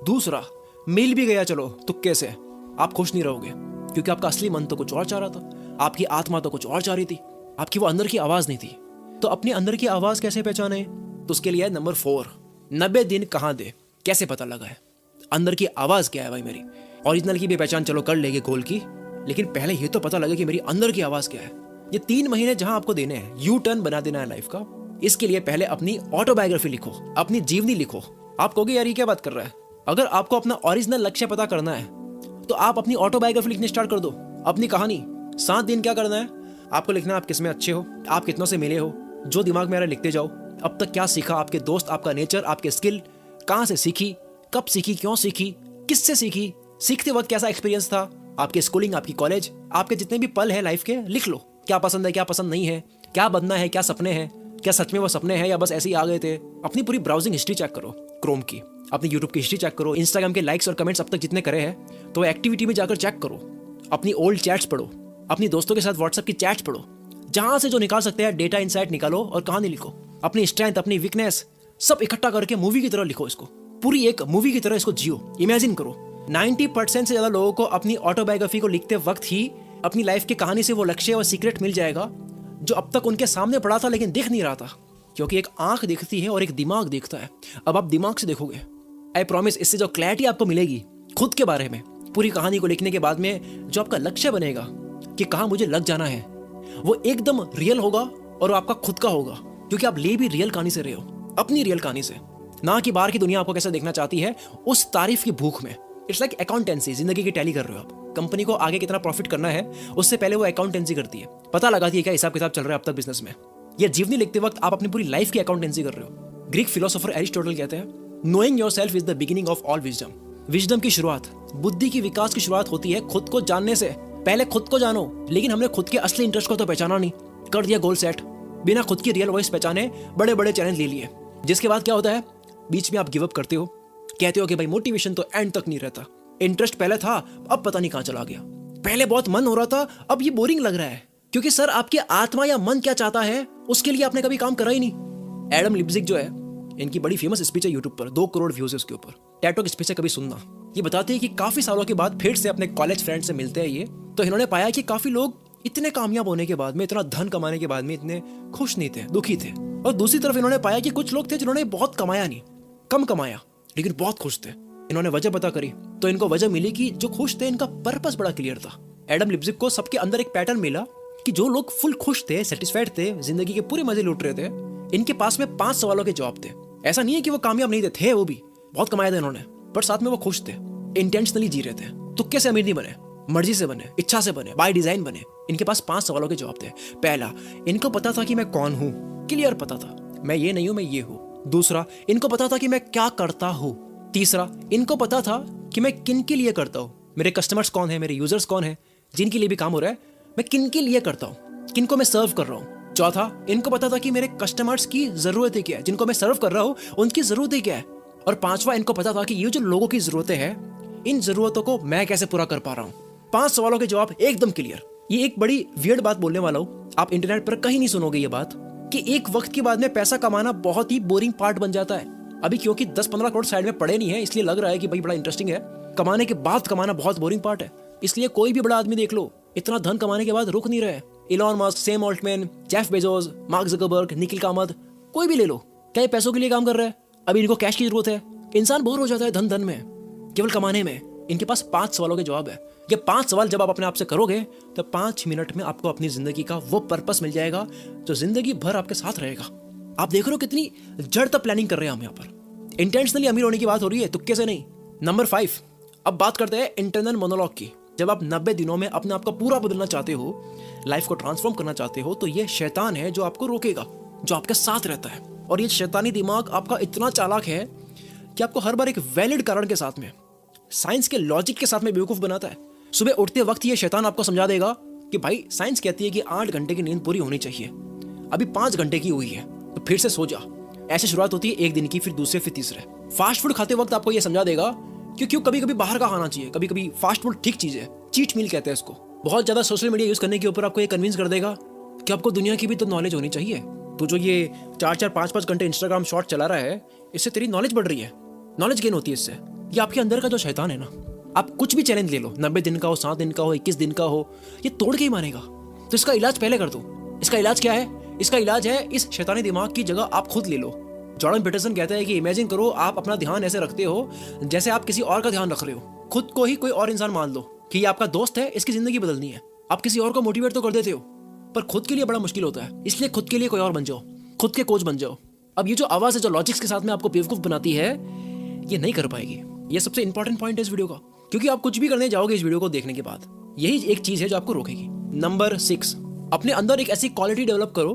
Speaker 1: दूसरा, मिल भी गया चलो तुक्के से, आप खुश नहीं रहोगे, क्योंकि आपका असली मन तो कुछ और चाह रहा था, आपकी आत्मा तो कुछ और चाह रही थी, आपकी वो अंदर की आवाज नहीं थी। तो अपनी अंदर की आवाज कैसे पहचाने? तो उसके लिए नंबर 4, 90 दिन कहाँ दे, कैसे पता लगा है अंदर की आवाज क्या है। भाई मेरी ओरिजिनल की भी पहचान चलो कर लेंगे गोल की, लेकिन पहले ये तो पता लगे कि मेरी अंदर की आवाज क्या है। ये 3 महीने जहां आपको देने हैं, यू टर्न बना देना है लाइफ का। इसके लिए पहले अपनी ऑटोबायोग्राफी लिखो, अपनी जीवनी लिखो। आप कहोगे यार ये क्या बात कर रहा है। अगर आपको अपना ओरिजिनल लक्ष्य पता करना है तो आप अपनी ऑटोबायोग्राफी लिखनी स्टार्ट कर दो। अपनी कहानी 7 दिन क्या करना है आपको लिखना है। आप किसमें अच्छे हो, आप कितनों से मिले हो, जो दिमाग में आ रहा है लिखते जाओ। अब तक क्या सीखा, आपके दोस्त, आपका नेचर, आपके स्किल, कहाँ से सीखी, कब सीखी, क्यों सीखी, किससे सीखी, सीखते वक्त कैसा एक्सपीरियंस था, आपके स्कूलिंग, आपकी कॉलेज, आपके जितने भी पल है लाइफ के, लिख लो। क्या पसंद है, क्या पसंद नहीं है, क्या बनना है, क्या सपने हैं, क्या सच में वो सपने हैं या बस ऐसे ही आ गए थे। अपनी पूरी ब्राउजिंग हिस्ट्री चेक करो, क्रोम की, अपनी यूट्यूब की हिस्ट्री चेक करो, इंस्टाग्राम के लाइक्स और कमेंट्स अब तक जितने करे हैं तो एक्टिविटी में जाकर चेक करो। अपनी ओल्ड चैट्स पढ़ो, अपनी दोस्तों के साथ व्हाट्सएप की चैट्स पढ़ो, जहां से जो निकाल सकते हैं डेटा इनसाइट निकालो और कहानी लिखो। अपनी स्ट्रेंथ, अपनी वीकनेस सब इकट्ठा करके मूवी की तरह लिखो इसको, पूरी एक मूवी की तरह इसको जियो, इमेजिन करो। 90% से ज्यादा लोगों को अपनी ऑटोबायोग्राफी को लिखते वक्त ही अपनी लाइफ की कहानी से वो लक्ष्य और सीक्रेट मिल जाएगा जो अब तक उनके सामने पड़ा था लेकिन दिख नहीं रहा था, क्योंकि एक आंख दिखती है और एक दिमाग दिखता है। अब आप दिमाग से देखोगे, आई प्रॉमिस, इससे जो क्लैरिटी आपको मिलेगी खुद के बारे में, पूरी कहानी को लिखने के बाद में जो आपका लक्ष्य बनेगा कि कहाँ मुझे लग जाना है, वो एकदम रियल होगा और आपका खुद का होगा, क्योंकि आप ले भी रियल कहानी से रहे हो, अपनी रियल कहानी से, ना कि बाहर की दुनिया आपको कैसे देखना चाहती है उस तारीफ की भूख में। इट्स लाइक अकाउंटेंसी, जिंदगी की टैली कर रहे हो आप। कंपनी को आगे कितना प्रॉफिट करना है उससे पहले वो अकाउंटेंसी करती है, पता लगाती है क्या हिसाब किताब चल रहा है अब तक बिजनेस में। ये जीवनी लिखते वक्त आप अपनी पूरी लाइफ की अकाउंटेंसी कर रहे हो। ग्रीक फिलोसोफर एरिस्टोटल कहते हैं, knowing yourself is the beginning of all wisdom. Wisdom की शुरुआत, बुद्धि की विकास की शुरुआत होती है खुद को जानने से। पहले खुद को जानो, लेकिन हमने खुद के असली इंटरेस्ट को तो पहचाना नहीं, कर दिया गोल सेट, बिना खुद की रियल वॉइस पहचाने बड़े बड़े चैलेंज ले लिए, जिसके बाद क्या होता है, बीच में आप गिव अप करते हो, कहते हो कि भाई मोटिवेशन तो एंड तक नहीं रहता, इंटरेस्ट पहले था अब पता नहीं कहां चला गया, पहले बहुत मन हो रहा था अब ये बोरिंग लग रहा है, क्योंकि सर आपकी आत्मा या मन क्या चाहता है उसके लिए आपने कभी काम करा ही नहीं। एडम लिप्जिग जो है, इनकी बड़ी फेमस स्पीच है यूट्यूब पर, 2 करोड़ व्यूज है उसके ऊपर, टैटो स्पीच है, कभी सुनना। ये बताते हैं कि काफी सालों के बाद फिर से अपने कॉलेज फ्रेंड से मिलते हैं ये, तो इन्होंने पाया कि काफी लोग इतने कामयाब होने के बाद में, इतना धन कमाने के बाद में इतने खुश नहीं थे, दुखी थे। और दूसरी तरफ इन्होंने पाया कि कुछ लोग थे जिन्होंने बहुत कमाया नहीं, कम कमाया, लेकिन बहुत खुश थे। इन्होंने वजह पता करी तो इनको वजह मिली कि जो खुश थे इनका पर्पस बड़ा क्लियर था। एडम लिप्जिग को सबके अंदर एक पैटर्न मिला कि जो लोग फुल खुश थे, सेटिस्फाइड थे, जिंदगी के पूरे मजे लूट रहे थे, इनके पास में 5 सवालों के जवाब थे। ऐसा नहीं है कि वो कामयाब नहीं थे, वो भी बहुत कमाया था इन्होंने, पर साथ में वो खुश थे, इंटेंशनली जी रहे थे। तुक्के से अमीर नहीं बने, मर्जी से बने, इच्छा से बने, बाय डिजाइन बने। इनके पास 5 सवालों के जवाब थे। पहला, इनको पता था कि मैं कौन हूं, क्लियर पता था, मैं ये नहीं हूं, मैं ये हूं। दूसरा, इनको पता था कि मैं क्या करता हूं। तीसरा, इनको पता था कि मैं किन के लिए करता हूं, मेरे कस्टमर्स कौन है, मेरे यूजर्स कौन है, जिनके लिए भी काम हो रहा है, मैं किन के लिए करता हूं, किनको मैं सर्व कर रहा हूं। चौथा, इनको पता था कि मेरे कस्टमर्स की जरूरतें क्या है, जिनको मैं सर्व कर रहा हूं उनकी जरूरतें क्या है। और पांचवा, इनको पता था कि ये जो लोगों की जरूरतें हैं, इन जरूरतों को मैं कैसे पूरा कर पा रहा हूं। 5 सवालों के जवाब एकदम क्लियर। ये एक बड़ी वियर्ड बात बोलने वाला हूं, आप इंटरनेट पर कहीं नहीं सुनोगे ये बात, कि एक वक्त के बाद में पैसा कमाना बहुत ही बोरिंग पार्ट बन जाता है। अभी क्योंकि 10-15 करोड़ साइड में पड़े नहीं है, इसलिए लग रहा है कि भाई बड़ा इंटरेस्टिंग है, कमाने के बाद कमाना बहुत बोरिंग पार्ट है। इसलिए कोई भी बड़ा आदमी देख लो, इतना धन कमाने के बाद रुक नहीं रहे। Elon Musk, Sam Altman, Jeff Bezos, mark Zuckerberg, Nikhil Kamat, कोई भी ले लो, क्या ये पैसों के लिए काम कर रहा है? अभी इनको कैश की जरूरत है। इंसान बोर हो जाता है धन में, केवल कमाने में। इनके पास 5 सवालों के जवाब है। ये 5 सवाल जब आप अपने आप से करोगे तो 5 मिनट में आपको अपनी जिंदगी का वो पर्पस मिल जाएगा जो जिंदगी भर आपके साथ रहेगा। आप देख रहे हो कितनी जड़ तक प्लानिंग कर रहे हैं हम यहाँ पर। इंटेंशनली अमीर होने की बात हो रही है, तुक्के से नहीं। नंबर 5, अब बात करते हैं इंटरनल मोनोलॉग की। जब आप 90 दिनों में अपने आप को पूरा बदलना चाहते हो, लाइफ को ट्रांसफॉर्म करना चाहते हो, तो ये शैतान है जो आपको रोकेगा, जो आपके साथ रहता है। और ये शैतानी दिमाग आपका इतना चालाक है कि आपको हर बार एक वैलिड कारण के साथ में, साइंस के लॉजिक के साथ में बेवकूफ बनाता है। सुबह उठते वक्त ये शैतान आपको समझा देगा कि भाई साइंस कहती है कि 8 घंटे की नींद पूरी होनी चाहिए, अभी 5 घंटे की हुई है तो फिर से सो जा। ऐसे शुरुआत होती है एक दिन की, फिर दूसरे, फिर तीसरे। फास्ट फूड खाते वक्त आपको ये समझा देगा कि क्यों कभी कभी बाहर का खाना चाहिए, कभी कभी फास्ट फूड ठीक चीज है, चीट मील कहते हैं इसको। बहुत ज्यादा सोशल मीडिया यूज करने के ऊपर आपको ये कन्विंस कर देगा कि आपको दुनिया की भी तो नॉलेज होनी चाहिए। तो जो ये 4-4, 5-5 घंटे इंस्टाग्राम शॉर्ट चला रहा है, इससे तेरी नॉलेज बढ़ रही है, नॉलेज गेन होती है इससे। ये आपके अंदर का जो शैतान है ना, आप कुछ भी चैलेंज ले लो, 90 दिन का हो, 7 दिन का हो, 21 दिन का हो, ये तोड़ के ही मानेगा। तो इसका इलाज पहले कर दो। इसका इलाज क्या है? इसका इलाज है इस शैतानी दिमाग की जगह आप खुद ले लो। जॉर्डन पीटरसन कहता है कि इमेजिन करो आप अपना ध्यान ऐसे रखते हो जैसे आप किसी और का ध्यान रख रहे हो। खुद को ही कोई और इंसान मान लो कि ये आपका दोस्त है, इसकी जिंदगी बदलनी है। आप किसी और को मोटिवेट तो कर देते हो, पर खुद के लिए बड़ा मुश्किल होता है। इसलिए खुद के लिए कोई और बन जाओ, खुद के कोच बन जाओ। अब ये जो आवाज है जो लॉजिक्स के साथ में आपको बेवकूफ बनाती है, ये नहीं कर पाएगी। ये सबसे इंपॉर्टेंट पॉइंट है इस वीडियो का, क्योंकि आप कुछ भी करने जाओगे इस वीडियो को देखने के बाद, यही एक चीज है जो आपको रोकेगी। नंबर 6, अपने अंदर एक ऐसी क्वालिटी डेवलप करो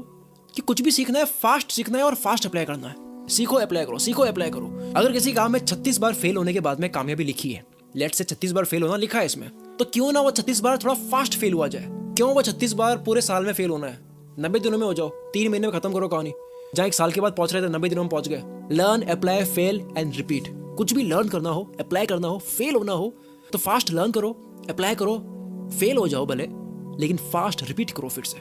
Speaker 1: कि कुछ भी सीखना है, फास्ट सीखना है और फास्ट अप्लाई करना है। सीखो, अप्लाई करो, सीखो, अप्लाई करो। अगर किसी काम में 36 बार फेल होने के बाद में कामयाबी लिखी है, लेट से 36 बार फेल होना लिखा है इसमें, तो क्यों ना वो 36 बार थोड़ा फास्ट फेल हुआ जाए। क्यों वो 36 बार पूरे साल में फेल होना है? 90 दिनों में हो जाओ, 3 महीने में खत्म करो कहानी। जहाँ 1 साल के बाद पहुंच रहे थे, 90 दिनों में पहुंच गए। Learn, apply, fail and repeat. कुछ भी लर्न करना हो, अप्लाई करना हो, फेल होना हो, तो फास्ट लर्न करो, अप्लाई करो, फेल हो जाओ भले, लेकिन फास्ट रिपीट करो फिर से।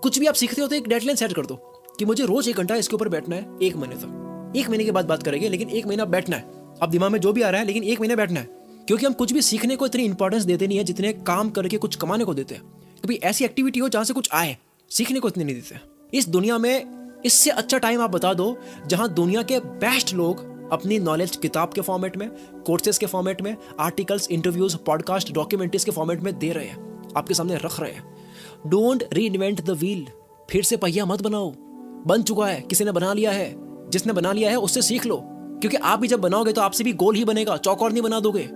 Speaker 1: कुछ भी आप सीखते हो तो एक डेडलाइन सेट कर दो कि मुझे रोज 1 घंटा इसके ऊपर बैठना है 1 महीने तक। 1 महीने के बाद बात करेंगे, लेकिन 1 महीना बैठना है। अब दिमाग में जो भी आ रहा है, लेकिन 1 महीने बैठना है। क्योंकि हम कुछ भी सीखने को इतनी इंपॉर्टेंस देते नहीं है जितने काम करके कुछ कमाने को देते हैं। कभी ऐसी एक्टिविटी हो जहां से कुछ आए, सीखने को इतने नहीं देते। इस दुनिया में इससे अच्छा टाइम आप बता दो जहां दुनिया के बेस्ट लोग अपनी नॉलेज किताब के फॉर्मेट में, कोर्सेज के फॉर्मेट में, आर्टिकल्स, इंटरव्यूज, पॉडकास्ट, डॉक्यूमेंट्रीज के फॉर्मेट में दे रहे हैं, आपके सामने रख रहे हैं। डोंट री इन्वेंट द व्हील, फिर से पहिया मत बनाओ, बन चुका है, किसी ने बना लिया है, जिसने बना लिया है उससे सीख लो, क्योंकि आप भी जब बनाओगे तो आपसे भी गोल ही बनेगा, चौकोर नहीं बना दोगे,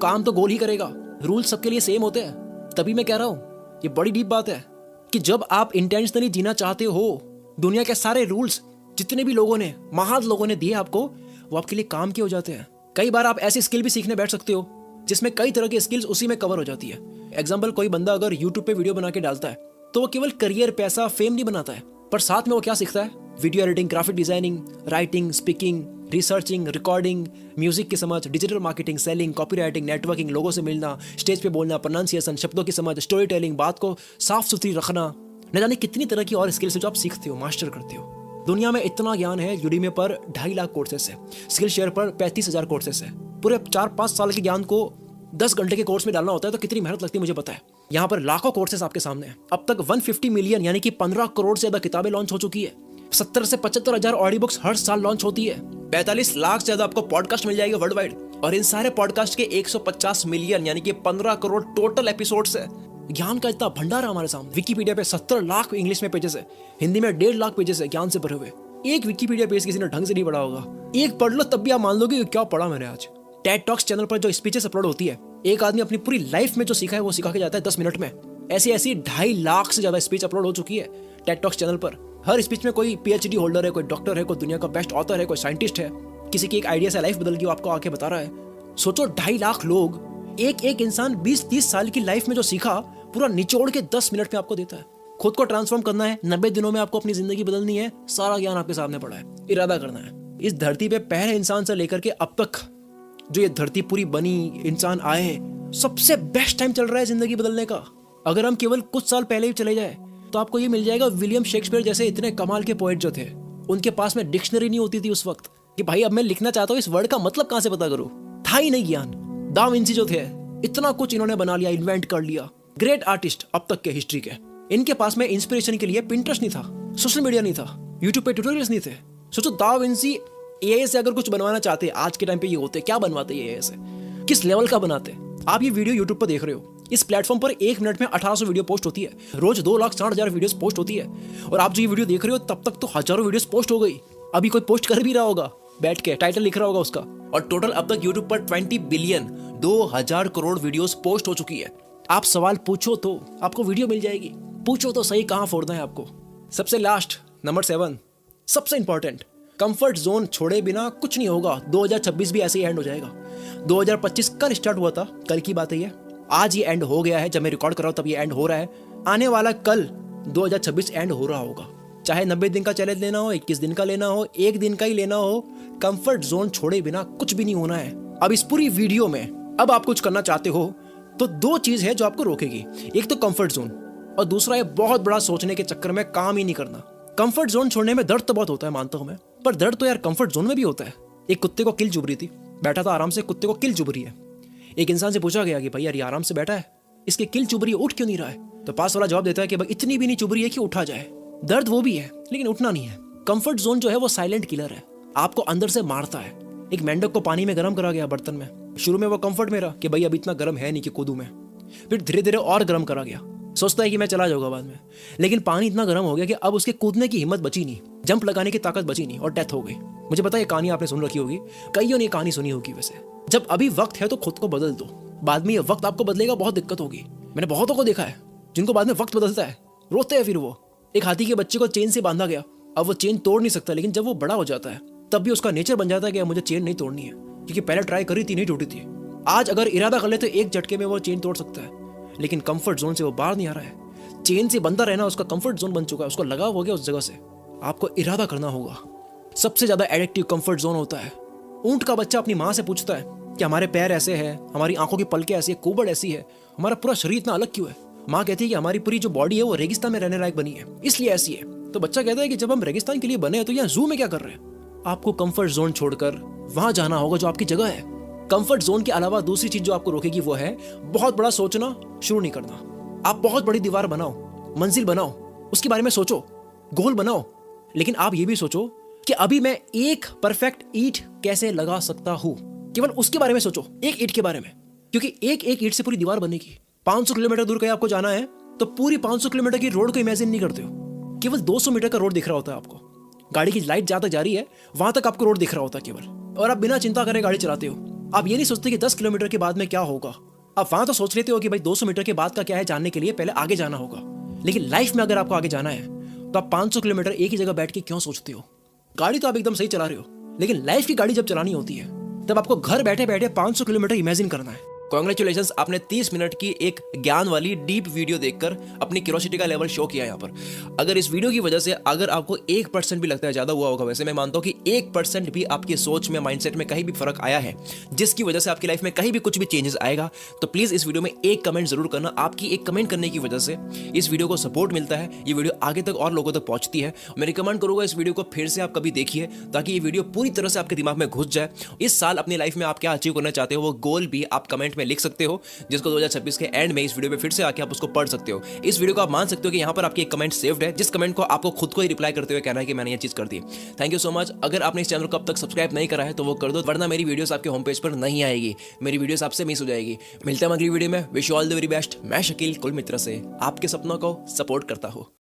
Speaker 1: काम तो गोल ही करेगा। रूल सबके लिए सेम होते हैं। तभी मैं कह रहा हूं ये बड़ी डीप बात है कि जब आप इंटेंशनली जीना चाहते हो, दुनिया के सारे रूल्स जितने भी लोगों ने, महान लोगों ने दिए आपको, वो आपके लिए काम के हो जाते हैं। कई बार आप ऐसी स्किल भी सीखने बैठ सकते हो जिसमें कई तरह की स्किल्स उसी में कवर हो जाती है। एग्जाम्पल, कोई बंदा अगर यूट्यूब पे वीडियो बना के डालता है तो वो केवल करियर, पैसा, फेम नहीं बनाता है, पर साथ में वो क्या सीखता है? Video editing, graphic designing, writing, speaking, researching, recording, music की समझ, digital marketing, selling, copy writing, networking, लोगों से मिलना, स्टेज पे बोलना, प्रोनाउंसिएशन, शब्दों की समझ, स्टोरी टेलिंग, बात को साफ सुथरी रखना, न जाने कितनी तरह की और स्किल्स जो आप सीखते हो, मास्टर करते हो। दुनिया में इतना ज्ञान है। यूडीमी पर 2.5 लाख कोर्सेस है, स्किल शेयर पर 35,000 कोर्सेस है। पूरे 4-5 साल के ज्ञान को 10 घंटे के कोर्स में डालना होता है तो कितनी मेहनत लगती है मुझे पता है। यहाँ पर लाखों कोर्सेस आपके सामने हैं। अब तक 150 मिलियन यानी कि 15 करोड़ से ज्यादा किताबें लॉन्च हो चुकी है। 70 से 75 हजार ऑडियो बुक्स हर साल लॉन्च होती है। 45 लाख से ज्यादा आपको पॉडकास्ट मिल जाएगा वर्ल्ड वाइड, और इन सारे पॉडकास्ट के 150 मिलियन यानी कि 15 करोड़ टोटल एपिसोड्स है। ज्ञान का इतना भंडार है हमारे सामने। विकिपीडिया पे 70 लाख इंग्लिश में पेजेस है, हिंदी में 1.5 लाख पेजेस है ज्ञान से भरे हुए। एक विकिपीडिया पेज किसी ने ढंग से नहीं पढ़ा होगा, एक पढ़ लो तब भी आप मान लोगे कि क्या पढ़ा मैंने आज। टेड टॉक्स चैनल पर जो स्पीचेस अपलोड होती है, एक आदमी अपनी पूरी लाइफ में जो सीखा है वो सिखा के जाता है 10 मिनट में। ऐसी 2.5 लाख से ज्यादा स्पीच अपलोड हो चुकी है टेड टॉक्स चैनल पर। हर स्पीच में कोई PhD होल्डर है, कोई डॉक्टर है, कोई दुनिया का बेस्ट ऑथर है, कोई साइंटिस्ट है, किसी की एक आइडिया से लाइफ बदल गई वो आपको आके बता रहा है। सोचो 2.5 लाख लोग, एक इंसान 20-30 साल की लाइफ में जो सीखा पूरा निचोड़ के 10 मिनट में आपको देता है। खुद को ट्रांसफॉर्म करना है, 90 दिनों में आपको अपनी जिंदगी बदलनी है, सारा ज्ञान आपके सामने पड़ा है, इरादा करना है। इस धरती पे पहले इंसान से लेकर के अब तक जो ये धरती पूरी बनी, इंसान आए, सबसे बेस्ट टाइम चल रहा है जिंदगी बदलने का। अगर हम केवल कुछ साल पहले ही चले जाए तो आपको ये मिल जाएगा, विलियम शेक्सपियर जैसे इतने कमाल के पोएट जो थे, उनके पास में डिक्शनरी नहीं होती थी उस वक्त कि भाई अब मैं लिखना चाहता हूँ, इस वर्ड का मतलब कहां से पता करूं, था ही नहीं ज्ञान। दा विंची जो थे, इतना कुछ इन्होंने बना लिया, इन्वेंट कर लिया। ग्रेट आर्टिस्ट अब तक के हिस्ट्री के, इनके पास में इंस्पिरेशन के लिए पिंटरेस्ट नहीं था, सोशल मीडिया नहीं था, यूट्यूब पे ट्यूटोरियल्स नहीं थे। सोचो दा विंची एआई से अगर कुछ बनवाना चाहते, आज के टाइम पे ये होते, क्या बनवाते एआई से, किस लेवल का बनाते। आप ये वीडियो यूट्यूब पर देख रहे हो, इस प्लेटफॉर्म पर 1 मिनट में 1800 वीडियो पोस्ट होती है, रोज 2,60,000 वीडियोस पोस्ट होती है, और आप जो ये वीडियो देख रहे हो तब तक तो हजारों वीडियोस पोस्ट हो गई। अभी कोई पोस्ट कर भी रहा होगा बैठ के, टाइटल लिख रहा होगा उसका, और टोटल अब तक यूट्यूब पर 20 बिलियन 2000 करोड़ वीडियोस पोस्ट हो चुकी है। आप सवाल पूछो तो आपको वीडियो मिल जाएगी, पूछो तो सही कहां फोड़ना है आपको। सबसे लास्ट, नंबर 7, सबसे इंपॉर्टेंट, कंफर्ट जोन छोड़े बिना कुछ नहीं होगा। 2026 भी ऐसे ही एंड हो जाएगा। 2025 कल स्टार्ट हुआ था, कल की बात है ये, आज ये एंड हो गया है। जब मैं रिकॉर्ड कर रहा हूं तब ये एंड हो रहा है। आने वाला कल 2026 एंड हो रहा होगा। चाहे 90 दिन का चैलेंज लेना हो, 21 दिन का लेना हो, 1 दिन का ही लेना हो, कंफर्ट जोन छोड़े बिना कुछ भी नहीं होना है। अब इस पूरी वीडियो में अब आप कुछ करना चाहते हो तो 2 चीज है जो आपको रोकेगी। एक तो कंफर्ट जोन, और दूसरा है बहुत बड़ा सोचने के चक्कर में काम ही नहीं करना। कंफर्ट जोन छोड़ने में दर्द तो बहुत होता है, मानता हूं मैं, पर दर्द तो यार कंफर्ट जोन में भी होता है। एक कुत्ते को किल चुभ रही थी, बैठा था आराम से, कुत्ते को किल चुभ रही है। एक इंसान से पूछा गया कि भाई यार ये आराम से बैठा है, इसकी किल चुभ रही है, उठ क्यों नहीं रहा है? तो पास वाला जवाब देता है कि भाई इतनी भी नहीं चुभ रही है कि उठा जाए। दर्द वो भी है लेकिन उठना नहीं है। कंफर्ट जोन जो है वो साइलेंट किलर है, आपको अंदर से मारता है। एक मेंढक को पानी में गर्म करा गया बर्तन में, शुरू में वो कंफर्ट में रहा कि भाई अब इतना गर्म है नहीं कि कूदू में, फिर धीरे धीरे और गर्म करा गया, सोचता है कि मैं चला जाऊंगा बाद में, लेकिन पानी इतना गर्म हो गया कि अब उसके कूदने की हिम्मत बची नहीं, जंप लगाने की ताकत बची नहीं और डेथ हो गई। मुझे पता है ये कहानी आपने सुन रखी होगी, कईयों ने ये कहानी सुनी होगी। वैसे जब अभी वक्त है तो खुद को बदल दो, बाद में ये वक्त आपको बदलेगा, बहुत दिक्कत होगी। मैंने बहुतों को देखा है जिनको बाद में वक्त बदलता है, रोते हैं फिर वो। एक हाथी के बच्चे को चेन से बांधा गया, अब वो चेन तोड़ नहीं सकता, लेकिन जब वो बड़ा हो जाता है तब भी उसका नेचर बन जाता है कि मुझे चेन नहीं तोड़नी है, क्योंकि पहले ट्राई करी थी, नहीं टूटी थी। आज अगर इरादा कर ले तो एक झटके में वो चेन तोड़ सकता है, लेकिन कंफर्ट जोन से वो बाहर नहीं आ रहा है। चेन से बंधा रहना उसका कंफर्ट जोन बन चुका है, उसको लगाव हो गया उस जगह से। आपको इरादा करना होगा। सबसे ज्यादा एडिक्टिव कंफर्ट जोन होता है। ऊंट का बच्चा अपनी माँ से पूछता है कि हमारे पैर ऐसे हैं, हमारी आंखों की पलकें ऐसी है, कुबड़ ऐसी है, हमारा पूरा शरीर इतना अलग क्यों है? माँ कहती है कि हमारी पूरी जो बॉडी है वो रेगिस्तान में रहने लायक बनी है, इसलिए ऐसी है। तो बच्चा कहता है कि जब हम रेगिस्तान के लिए बने हैं तो यहाँ जू में क्या कर रहे हैं? आपको कंफर्ट जोन छोड़कर वहां जाना होगा जो आपकी जगह है। कंफर्ट जोन के अलावा दूसरी चीज जो आपको रोकेगी वो है बहुत बड़ा सोचना शुरू नहीं करना। आप बहुत बड़ी दीवार बनाओ, मंजिल बनाओ, उसके बारे में सोचो, गोल बनाओ, लेकिन आप ये भी सोचो कि अभी मैं एक परफेक्ट ईंट कैसे लगा सकता हूं। केवल उसके बारे में सोचो, एक ईंट के बारे में, क्योंकि एक एक ईंट से पूरी दीवार बनेगी। 500 किलोमीटर दूर कहीं आपको जाना है तो पूरी 500 किलोमीटर की रोड को इमेजिन नहीं करते हो, केवल 200 मीटर का रोड दिख रहा होता है आपको। गाड़ी की लाइट जहां तक जा रही है वहां तक आपको रोड दिख रहा होता है केवल, और आप बिना चिंता करे गाड़ी चलाते हो। आप ये नहीं सोचते कि 10 किलोमीटर के बाद में क्या होगा। आप वहां तो सोच लेते हो कि भाई 200 मीटर के बाद का क्या है, जानने के लिए पहले आगे जाना होगा। लेकिन लाइफ में अगर आपको आगे जाना है तो आप 500 किलोमीटर एक ही जगह बैठ के क्यों सोचते हो। गाड़ी तो आप एकदम सही चला रहे हो, लेकिन लाइफ की गाड़ी जब चलानी होती है तब आपको घर बैठे बैठे 500 किलोमीटर इमेजिन करना है। कांग्रेचुलेशंस, आपने 30 मिनट की एक ज्ञान वाली डीप वीडियो देखकर अपनी क्यूरियोसिटी का लेवल शो किया यहाँ पर। अगर इस वीडियो की वजह से अगर आपको 1% भी लगता है ज्यादा हुआ होगा, वैसे मैं मानता हूँ कि 1% भी आपकी सोच में, माइंडसेट में कहीं भी फर्क आया है जिसकी वजह से आपकी लाइफ में कहीं भी कुछ भी चेंजेस आएगा, तो प्लीज इस वीडियो में एक कमेंट जरूर करना। आपकी एक कमेंट करने की वजह से इस वीडियो को सपोर्ट मिलता है, ये वीडियो आगे तक और लोगों तक पहुंचती है। मैं रिकमेंड करूंगा इस वीडियो को फिर से आप कभी देखिए, ताकि ये वीडियो पूरी तरह से आपके दिमाग में घुस जाए। इस साल अपनी लाइफ में आप क्या अचीव करना चाहते हो वो गोल भी आप कमेंट में लिख सकते हो, जिसको 2026 के एंड में इस वीडियो पे फिर से आके आप उसको पढ़ सकते हो। इस वीडियो को आप मान सकते हो कि यहाँ पर आपकी एक कमेंट सेव्ड है, जिस कमेंट को आपको खुद को ही रिप्लाई करते हुए कहना है कि मैंने ये चीज कर दी। Thank you so much. अगर आपने इस चैनल को अब तक सब्सक्राइब नहीं करा है तो वो कर दो, वरना मेरी वीडियोस आपके होम पेज पर नहीं आएगी, मेरी वीडियोस आपसे मिस हो जाएगी। मिलते हैं अगली वीडियो में। Wish you all the very best. मैं शकील कुल मित्र से आपके सपनों को सपोर्ट करता हूँ।